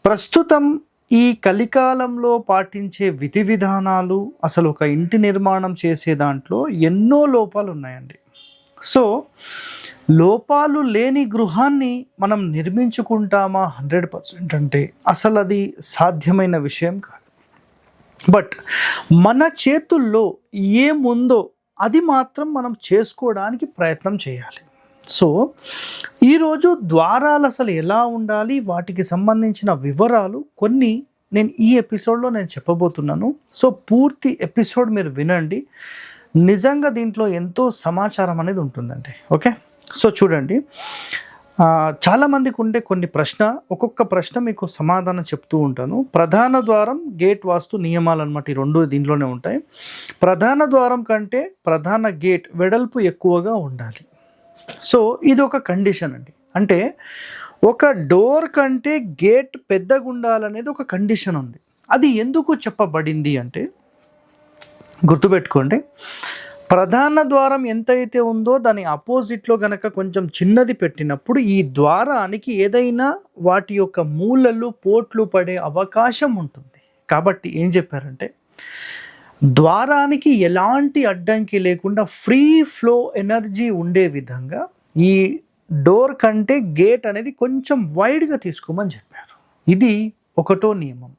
ప్రస్తుతం ఈ కలికాలంలో పాటించే విధి విధానాలు అసలు ఒక ఇంటి నిర్మాణం చేసే దాంట్లో ఎన్నో లోపాలు ఉన్నాయండి. సో లోపాలు లేని గృహాన్ని మనం నిర్మించుకుంటామా 100% అంటే అసలు అది సాధ్యమైన విషయం కాదు. బట్ మన చేతుల్లో ఏముందో అది మాత్రం మనం చేసుకోవడానికి ప్రయత్నం చేయాలి. సో ఈరోజు ద్వారాలు అసలు ఎలా ఉండాలి, వాటికి సంబంధించిన వివరాలు కొన్ని ఈ ఎపిసోడ్లో నేను చెప్పబోతున్నాను. సో పూర్తి ఎపిసోడ్ మీరు వినండి. నిజంగా దీంట్లో ఎంతో సమాచారం అనేది ఉంటుందండి. ఓకే, సో చూడండి, చాలామందికి ఉండే ఒక్కొక్క ప్రశ్న మీకు సమాధానం చెప్తూ ఉంటాను. ప్రధాన ద్వారం, గేట్ వాస్తు నియమాలు అన్నమాట. ఈ రెండు దీంట్లోనే ఉంటాయి. ప్రధాన ద్వారం కంటే ప్రధాన గేట్ వెడల్పు ఎక్కువగా ఉండాలి. సో ఇది ఒక కండిషన్ అండి. అంటే ఒక డోర్ కంటే గేట్ పెద్దగా ఉండాలనేది ఒక కండిషన్ ఉంది. అది ఎందుకు చెప్పబడింది అంటే గుర్తుపెట్టుకోండి, ప్రధాన ద్వారం ఎంతైతే ఉందో దాని ఆపోజిట్లో గనక కొంచెం చిన్నది పెట్టినప్పుడు ఈ ద్వారానికి ఏదైనా వాటి యొక్క మూలలు పోట్లు పడే అవకాశం ఉంటుంది. కాబట్టి ఏం చెప్పారంటే ద్వారానికి ఎలాంటి అడ్డంకి లేకుండా ఫ్రీ ఫ్లో ఎనర్జీ ఉండే విధంగా ఈ డోర్ కంటే గేట్ అనేది కొంచెం వైడ్గా తీసుకోమని చెప్పారు. ఇది ఒకటో నియమం.